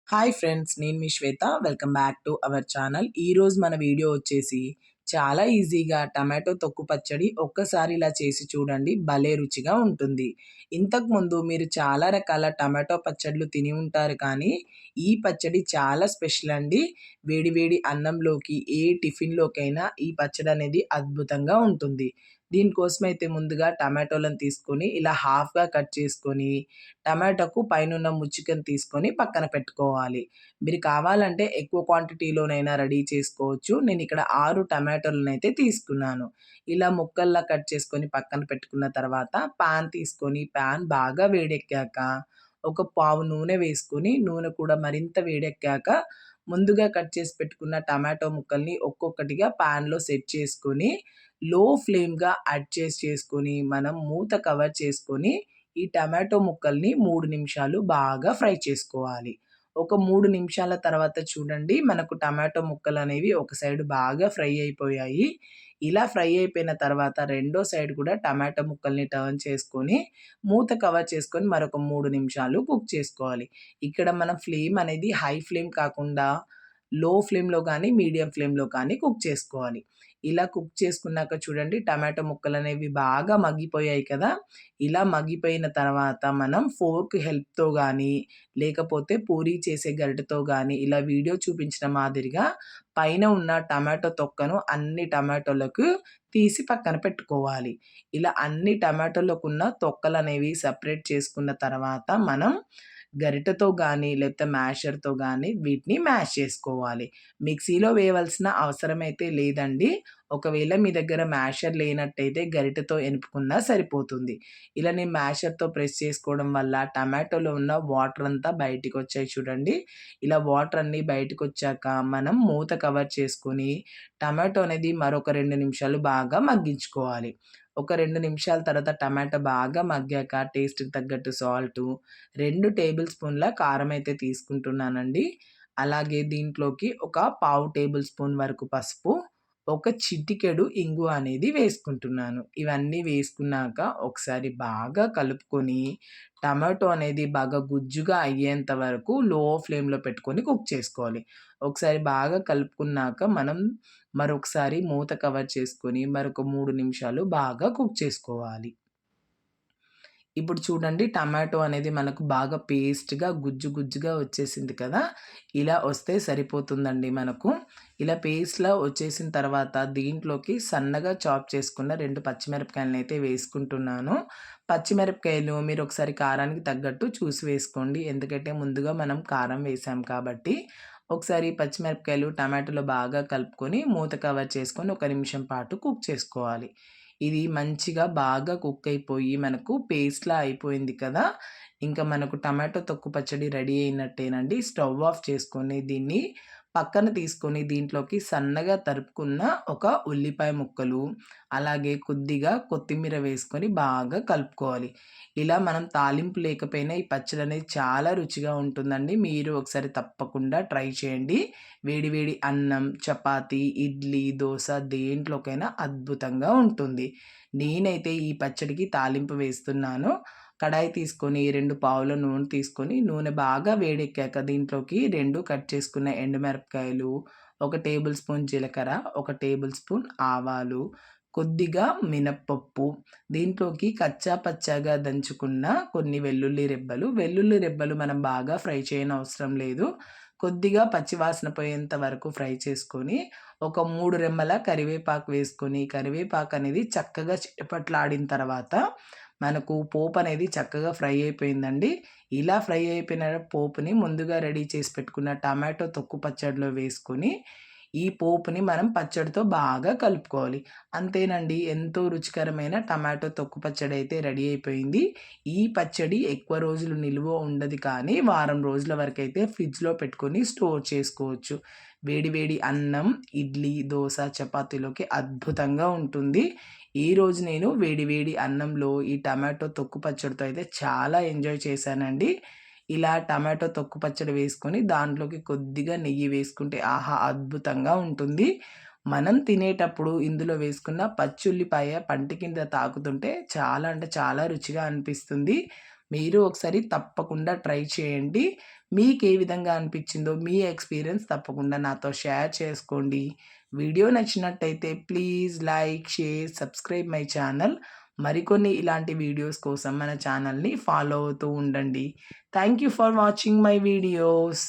Hi friends, నేను మీ Shweta. Welcome back to our channel. ఈరోజు మన వీడియో వచ్చేసి చాలా ఈజీగా టమాటో తొక్కు పచ్చడి ఒక్కసారి ఇలా చేసి చూడండి, భలే రుచిగా ఉంటుంది. ఇంతకుముందు మీరు చాలా రకాల టమాటో పచ్చళ్ళు తిని ఉంటారు, కానీ ఈ పచ్చడి చాలా స్పెషల్ అండి. వేడి వేడి అన్నంలోకి, ఏ టిఫిన్లోకైనా ఈ పచ్చడి అనేది అద్భుతంగా ఉంటుంది. దీనికోసమైతే ముందుగా టమాటోలను తీసుకొని ఇలా హాఫ్గా కట్ చేసుకొని, టమాటాకు పైనున్న ముచ్చికను తీసుకొని పక్కన పెట్టుకోవాలి. మీరు కావాలంటే ఎక్కువ క్వాంటిటీలోనైనా రెడీ చేసుకోవచ్చు. నేను ఇక్కడ 6 టమాటోలనైతే తీసుకున్నాను. ఇలా ముక్కల్లా కట్ చేసుకొని పక్కన పెట్టుకున్న తర్వాత పాన్ తీసుకొని, పాన్ బాగా వేడెక్కాక ఒక పావు నూనె వేసుకొని, నూనె కూడా మరింత వేడెక్కాక ముందుగా కట్ చేసి పెట్టుకున్న టమాటో ముక్కల్ని ఒక్కొక్కటిగా పాన్‌లో సెట్ చేసుకొని, లో ఫ్లేమ్‌గా అడ్జస్ట్ చేసుకొని, మనం మూత కవర్ చేసుకొని ఈ టమాటో ముక్కల్ని 3 నిమిషాలు బాగా ఫ్రై చేసుకోవాలి. ఒక 3 నిమిషాల తర్వాత చూడండి, మనకు టమాటో ముక్కలనేవి ఒక సైడ్ బాగా ఫ్రై అయిపోయాయి. ఇలా ఫ్రై అయిపోయిన తర్వాత రెండో సైడ్ కూడా టమాటో ముక్కల్ని టర్న్ చేసుకొని, మూత కవర్ చేసుకొని మరొక 3 నిమిషాలు కుక్ చేసుకోవాలి. ఇక్కడ మనం ఫ్లేమ్ అనేది హై ఫ్లేమ్ కాకుండా లో ఫ్లేమ్‌లో గానీ, మీడియం ఫ్లేమ్‌లో కానీ కుక్ చేసుకోవాలి. ఇలా కుక్ చేసుకున్నాక చూడండి, టమాటో ముక్కలనేవి బాగా మగ్గిపోయాయి కదా! ఇలా మగ్గిపోయిన తర్వాత మనం ఫోర్క్ హెల్ప్‌తో గానీ, లేకపోతే పూరీ చేసే గరిటెతో గానీ, ఇలా వీడియో చూపించిన మాదిరిగా పైన ఉన్న టమాటో తొక్కను అన్ని టమాటోలకు తీసి పక్కన పెట్టుకోవాలి. ఇలా అన్ని టమాటోలకున్న తొక్కలనేవి సెపరేట్ చేసుకున్న తర్వాత మనం గరిటెతో గానీ, లేకపోతే మ్యాషర్‌తో గానీ వీటిని మ్యాష్ చేసుకోవాలి. మిక్సీలో వేయవలసిన అవసరమైతే లేదండి. ఒకవేళ మీ దగ్గర మ్యాషర్ లేనట్టయితే గరిటెతో ఎనుపుకున్నా సరిపోతుంది. ఇలా నేను మ్యాషర్‌తో ప్రెస్ చేసుకోవడం వల్ల టమాటోలో ఉన్న వాటర్ అంతా బయటికొచ్చాయి చూడండి. ఇలా వాటర్ అన్నీ బయటకొచ్చాక మనం మూత కవర్ చేసుకొని, టమాటో అనేది మరొక 2 నిమిషాలు బాగా మగ్గించుకోవాలి. ఒక 2 నిమిషాల తర్వాత టమాటా బాగా మగ్గాక టేస్ట్‌కి తగ్గట్టు సాల్టు, 2 టేబుల్ స్పూన్ల కారం అయితే తీసుకుంటున్నానండి. అలాగే దీంట్లోకి ఒక పావు టేబుల్ స్పూన్ వరకు పసుపు, ఒక చిటికెడు ఇంగువ అనేది వేసుకుంటున్నాను. ఇవన్నీ వేసుకున్నాక ఒకసారి బాగా కలుపుకొని, టమాటో అనేది బాగా గుజ్జుగా అయ్యేంత వరకు లో ఫ్లేమ్‌లో పెట్టుకొని కుక్ చేసుకోవాలి. ఒకసారి బాగా కలుపుకున్నాక మనం మరొకసారి మూత కవర్ చేసుకొని మరొక 3 నిమిషాలు బాగా కుక్ చేసుకోవాలి. ఇప్పుడు చూడండి, టమాటో అనేది మనకు బాగా పేస్ట్‌గా, గుజ్జు గుజ్జుగా వచ్చేసింది కదా! ఇలా వస్తే సరిపోతుందండి మనకు. ఇలా పేస్ట్‌లా వచ్చేసిన తర్వాత దీంట్లోకి సన్నగా చాప్ చేసుకున్న 2 పచ్చిమిరపకాయలనైతే వేసుకుంటున్నాను. పచ్చిమిరపకాయలు మీరు ఒకసారి కారానికి తగ్గట్టు చూసి వేసుకోండి. ఎందుకంటే ముందుగా మనం కారం వేసాం కాబట్టి. ఒకసారి పచ్చిమిరపకాయలు, టమాటాలో బాగా కలుపుకొని మూత కవర్ చేసుకొని ఒక నిమిషం పాటు కుక్ చేసుకోవాలి. ఇది మంచిగా బాగా కుక్ అయిపోయి మనకు పేస్ట్‌లా అయిపోయింది కదా! ఇంకా మనకు టమాటో తొక్కు పచ్చడి రెడీ అయినట్టేనండి. స్టవ్ ఆఫ్ చేసుకొని దీన్ని పక్కన తీసుకొని దీంట్లోకి సన్నగా తరుపుకున్న ఒక ఉల్లిపాయ ముక్కలు, అలాగే కొద్దిగా కొత్తిమీర వేసుకొని బాగా కలుపుకోవాలి. ఇలా మనం తాలింపు లేకపోయినా ఈ పచ్చడి అనేది చాలా రుచిగా ఉంటుందండి. మీరు ఒకసారి తప్పకుండా ట్రై చేయండి. వేడి వేడి అన్నం, చపాతీ, ఇడ్లీ, దోస దేంట్లోకైనా అద్భుతంగా ఉంటుంది. నేనైతే ఈ పచ్చడికి తాలింపు వేస్తున్నాను. కడాయి తీసుకొని 2 పావుల నూనె తీసుకొని, నూనె బాగా వేడెక్కాక దీంట్లోకి 2 కట్ చేసుకున్న ఎండుమిరపకాయలు, ఒక టేబుల్ స్పూన్ జీలకర్ర, ఒక టేబుల్ స్పూన్ ఆవాలు, కొద్దిగా మినప్పప్పు, దీంట్లోకి కచ్చా పచ్చాగా దంచుకున్న కొన్ని వెల్లుల్లి రెబ్బలు మనం బాగా ఫ్రై చేయనవసరం లేదు. కొద్దిగా పచ్చివాసన పోయేంత వరకు ఫ్రై చేసుకొని, ఒక 3 రెమ్మల కరివేపాకు వేసుకొని, కరివేపాకు అనేది చక్కగా చిటపట్లాడిన తర్వాత మనకు పోపనేది చక్కగా ఫ్రై అయిపోయిందండి. ఇలా ఫ్రై అయిపోయిన పోపుని ముందుగా రెడీ చేసి పెట్టుకున్న టమాటో తొక్కు పచ్చడిలో వేసుకొని, ఈ పోపుని మనం పచ్చడితో బాగా కలుపుకోవాలి. అంతేనండి, ఎంతో రుచికరమైన టమాటో తొక్కు పచ్చడి అయితే రెడీ అయిపోయింది. ఈ పచ్చడి ఎక్కువ రోజులు నిలువ ఉండదు, కానీ వారం రోజుల వరకైతే ఫ్రిడ్జ్‌లో పెట్టుకొని స్టోర్ చేసుకోవచ్చు. వేడి వేడి అన్నం, ఇడ్లీ, దోస, చపాతీలోకి అద్భుతంగా ఉంటుంది. ఈరోజు నేను వేడి వేడి అన్నంలో ఈ టమాటో తొక్కు పచ్చడితో అయితే చాలా ఎంజాయ్ చేశానండి. ఇలా టమాటో తొక్కు పచ్చడి వేసుకొని దాంట్లోకి కొద్దిగా నెయ్యి వేసుకుంటే ఆహా! అద్భుతంగా ఉంటుంది. మనం తినేటప్పుడు ఇందులో వేసుకున్న పచ్చుల్లిపాయ పంటి కింద తాకుతుంటే చాలా అంటే చాలా రుచిగా అనిపిస్తుంది. మీరు ఒకసారి తప్పకుండా ట్రై చేయండి. మీకే విధంగా అనిపిచ్చిందో మీ ఎక్స్‌పీరియన్స్ తప్పకుండా నాతో షేర్ చేసుకోండి. వీడియో నచ్చినట్టయితే please like, share, subscribe my channel. మరికొన్ని ఇలాంటి వీడియోస్ కోసం మన ఛానల్‌ని ఫాలో అవుతూ ఉండండి. Thank you for watching my videos.